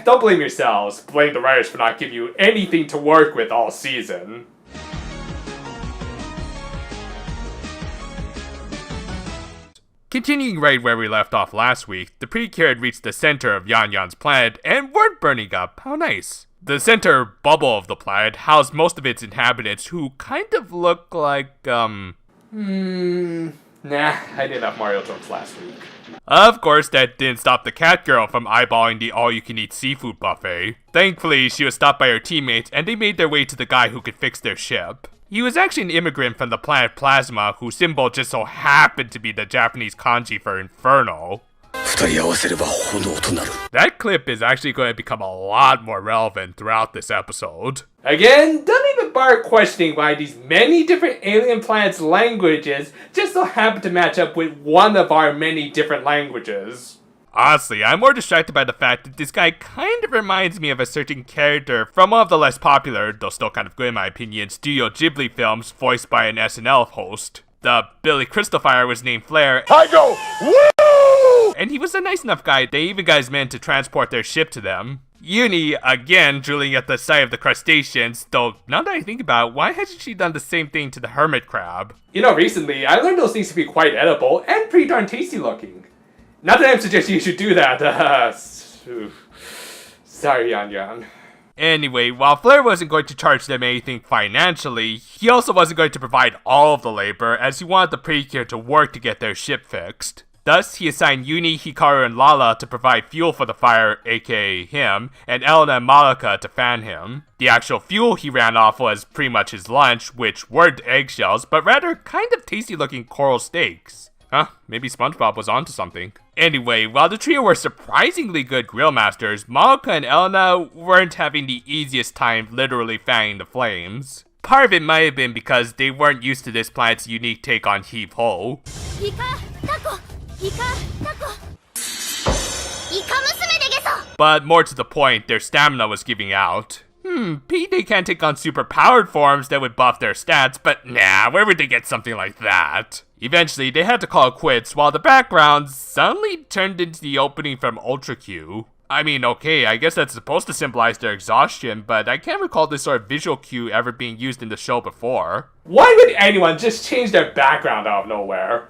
Don't blame yourselves. Blame the writers for not giving you anything to work with all season. Continuing right where we left off last week, the Precure had reached the center of Yan Yan's planet and weren't burning up. How nice. The center bubble of the planet housed most of its inhabitants who kind of look like, Nah, I didn't have Mario jokes last week. Of course, that didn't stop the cat girl from eyeballing the all-you-can-eat seafood buffet. Thankfully, she was stopped by her teammates and they made their way to the guy who could fix their ship. He was actually an immigrant from the planet Plasma, whose symbol just so happened to be the Japanese kanji for Inferno. That clip is actually going to become a lot more relevant throughout this episode. Again, don't even bother questioning why these many different alien planets' languages just so happen to match up with one of our many different languages. Honestly, I'm more distracted by the fact that this guy kind of reminds me of a certain character from one of the less popular, though still kind of good in my opinion, Studio Ghibli films voiced by an SNL host. The Billy Crystal Fire was named Flair. I go, woo! And he was a nice enough guy, they even got his men to transport their ship to them. Uni, again, drooling at the sight of the crustaceans, though now that I think about it, why hasn't she done the same thing to the hermit crab? You know, recently, I learned those things to be quite edible and pretty darn tasty looking. Not that I'm suggesting you should do that, sorry, Yan Yan. Anyway, while Flair wasn't going to charge them anything financially, he also wasn't going to provide all of the labor, as he wanted the Precure to work to get their ship fixed. Thus, he assigned Uni, Hikaru, and Lala to provide fuel for the fire, aka him, and Elena and Malika to fan him. The actual fuel he ran off was pretty much his lunch, which weren't eggshells, but rather kind of tasty looking coral steaks. Huh, maybe SpongeBob was onto something. Anyway, while the trio were surprisingly good grill masters, Malika and Elena weren't having the easiest time literally fanning the flames. Part of it might have been because they weren't used to this planet's unique take on heave-ho. But more to the point, their stamina was giving out. Pete, they can't take on super powered forms that would buff their stats, but nah, where would they get something like that? Eventually, they had to call it quits, while the background suddenly turned into the opening from Ultra Q. I mean, okay, I guess that's supposed to symbolize their exhaustion, but I can't recall this sort of visual cue ever being used in the show before. Why would anyone just change their background out of nowhere?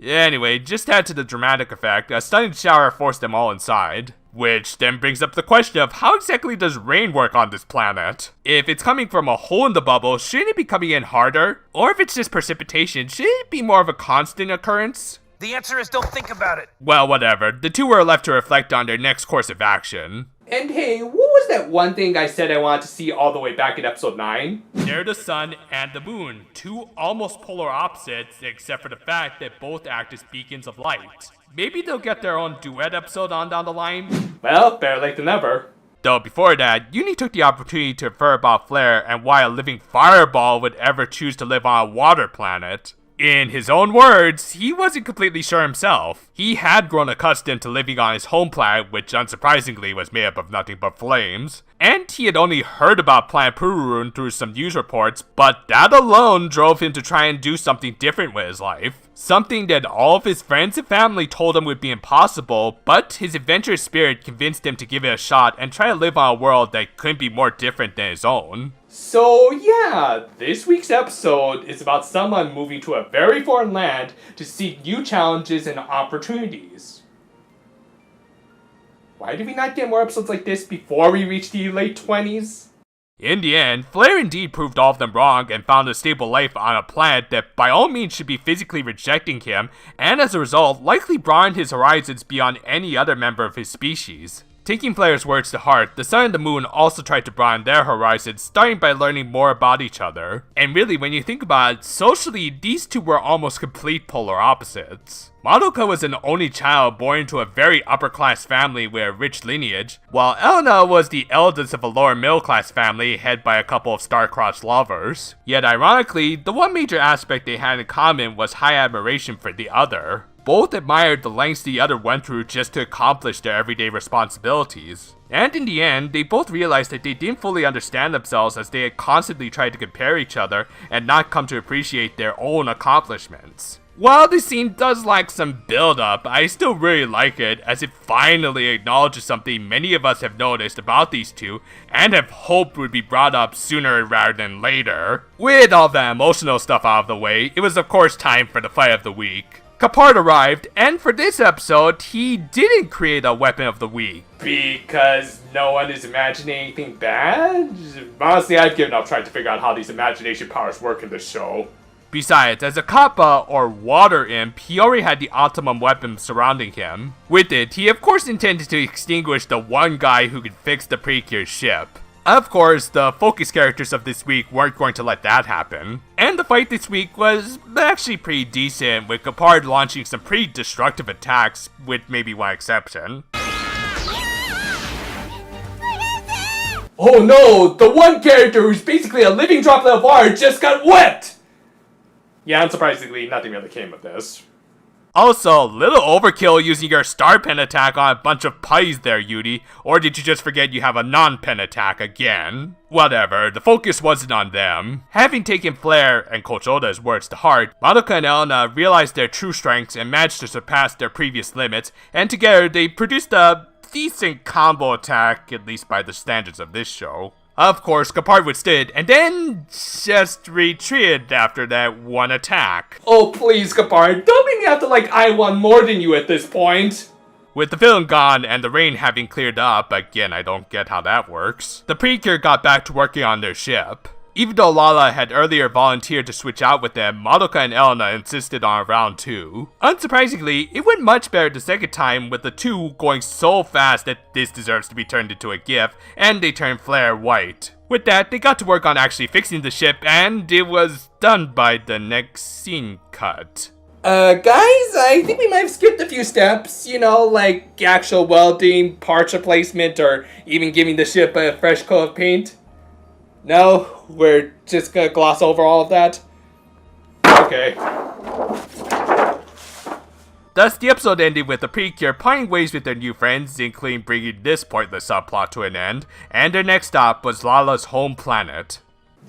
Anyway, just add to the dramatic effect, a stunning shower forced them all inside. Which then brings up the question of how exactly does rain work on this planet? If it's coming from a hole in the bubble, shouldn't it be coming in harder? Or if it's just precipitation, shouldn't it be more of a constant occurrence? The answer is don't think about it. Well, whatever. The two were left to reflect on their next course of action. And hey, what was that one thing I said I wanted to see all the way back in episode 9? They're the sun and the moon, two almost polar opposites, except for the fact that both act as beacons of light. Maybe they'll get their own duet episode on down the line? Well, better late than never. Though before that, Uni took the opportunity to infer about Flair and why a living fireball would ever choose to live on a water planet. In his own words, he wasn't completely sure himself. He had grown accustomed to living on his home planet, which unsurprisingly was made up of nothing but flames. And he had only heard about Planet Pururun through some news reports, but that alone drove him to try and do something different with his life. Something that all of his friends and family told him would be impossible, but his adventurous spirit convinced him to give it a shot and try to live on a world that couldn't be more different than his own. So yeah, this week's episode is about someone moving to a very foreign land to seek new challenges and opportunities. Why did we not get more episodes like this before we reached the late 20s? In the end, Flair indeed proved all of them wrong and found a stable life on a planet that by all means should be physically rejecting him, and as a result, likely broadened his horizons beyond any other member of his species. Taking Flair's words to heart, the sun and the moon also tried to broaden their horizons, starting by learning more about each other. And really, when you think about it, socially, these two were almost complete polar opposites. Madoka was an only child born into a very upper-class family with a rich lineage, while Elena was the eldest of a lower middle-class family headed by a couple of star-crossed lovers. Yet ironically, the one major aspect they had in common was high admiration for the other. Both admired the lengths the other went through just to accomplish their everyday responsibilities. And in the end, they both realized that they didn't fully understand themselves as they had constantly tried to compare each other and not come to appreciate their own accomplishments. While this scene does lack some build-up, I still really like it, as it finally acknowledges something many of us have noticed about these two, and have hoped would be brought up sooner rather than later. With all the emotional stuff out of the way, it was of course time for the fight of the week. Capard arrived, and for this episode, he didn't create a weapon of the week. Because no one is imagining anything bad? Honestly, I've given up trying to figure out how these imagination powers work in the show. Besides, as a Kappa, or water imp, he already had the optimum weapon surrounding him. With it, he of course intended to extinguish the one guy who could fix the Precure ship. Of course, the focus characters of this week weren't going to let that happen. And the fight this week was actually pretty decent, with Capard launching some pretty destructive attacks, with maybe one exception. Oh no! The one character who's basically a living droplet of water just got whipped! Yeah, unsurprisingly, nothing really came of this. Also, little overkill using your star pen attack on a bunch of putties there, Yuri. Or did you just forget you have a non-pen attack again? Whatever, the focus wasn't on them. Having taken Flair and Coach Oda's words to heart, Madoka and Elena realized their true strengths and managed to surpass their previous limits, and together they produced a decent combo attack, at least by the standards of this show. Of course, Capard withstood, and then just retreated after that one attack. Oh please, Capard, don't make me have to I want more than you at this point! With the film gone and the rain having cleared up, again I don't get how that works, the Precure got back to working on their ship. Even though Lala had earlier volunteered to switch out with them, Madoka and Elena insisted on round 2. Unsurprisingly, it went much better the second time, with the two going so fast that this deserves to be turned into a GIF, and they turned Flair white. With that, they got to work on actually fixing the ship, and it was done by the next scene cut. Guys, I think we might have skipped a few steps, like actual welding, parts replacement, or even giving the ship a fresh coat of paint. No, we're just gonna gloss over all of that? Okay. Thus, the episode ended with the Precure parting ways with their new friends, including bringing this pointless subplot to an end, and their next stop was Lala's home planet.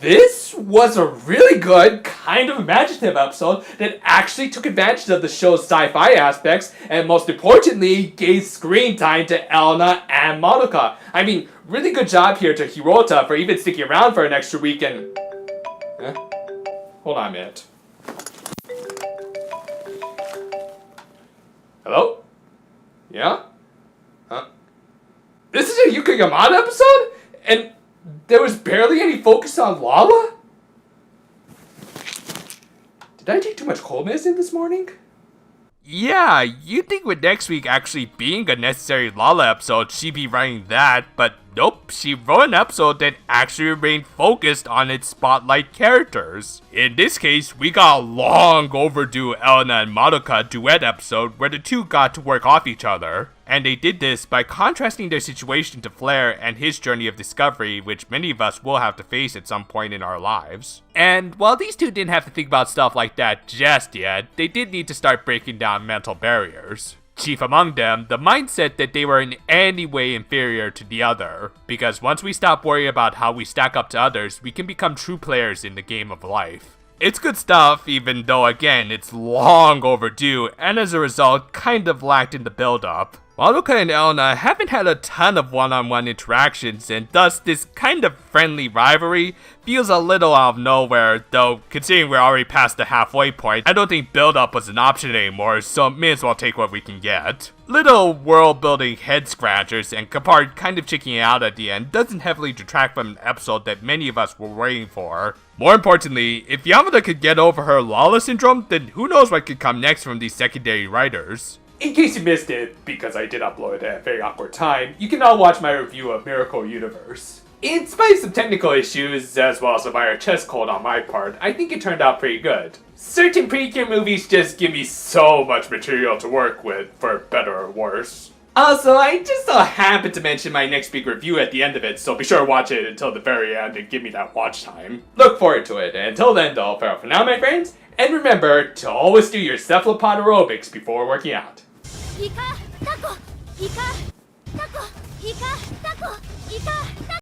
This was a really good, kind of imaginative episode that actually took advantage of the show's sci-fi aspects, and most importantly, gave screen time to Elena and Madoka. I mean, really good job here to Hirota for even sticking around for an extra week and... Hold on a minute. Hello? Yeah? Huh? This is a Yuka Yamada episode? And there was barely any focus on Lala? Did I take too much cold medicine this morning? Yeah, you'd think with next week actually being a necessary Lala episode, she'd be writing that, but nope, she wrote an episode that actually remained focused on its spotlight characters. In this case, we got a long overdue Elena and Madoka duet episode where the two got to work off each other. And they did this by contrasting their situation to Flair and his journey of discovery, which many of us will have to face at some point in our lives. And while these two didn't have to think about stuff like that just yet, they did need to start breaking down mental barriers. Chief among them, the mindset that they were in any way inferior to the other. Because once we stop worrying about how we stack up to others, we can become true players in the game of life. It's good stuff, even though again, it's long overdue, and as a result, kind of lacked in the build-up. Madoka and Elena haven't had a ton of one-on-one interactions, and thus this kind of friendly rivalry feels a little out of nowhere, though considering we're already past the halfway point, I don't think build-up was an option anymore, so may as well take what we can get. Little world-building head-scratchers, and Capard kind of checking out at the end doesn't heavily detract from an episode that many of us were waiting for. More importantly, if Yamada could get over her Lala syndrome, then who knows what could come next from these secondary writers. In case you missed it, because I did upload it at a very awkward time, you can now watch my review of Miracle Universe. In spite of some technical issues, as well as a minor chest cold on my part, I think it turned out pretty good. Certain Precure movies just give me so much material to work with, for better or worse. Also, I just happened to mention my next big review at the end of it, so be sure to watch it until the very end and give me that watch time. Look forward to it, and until then, though, farewell for now, my friends, and remember to always do your cephalopod aerobics before working out. イカタコイカタコイカタコイカタコ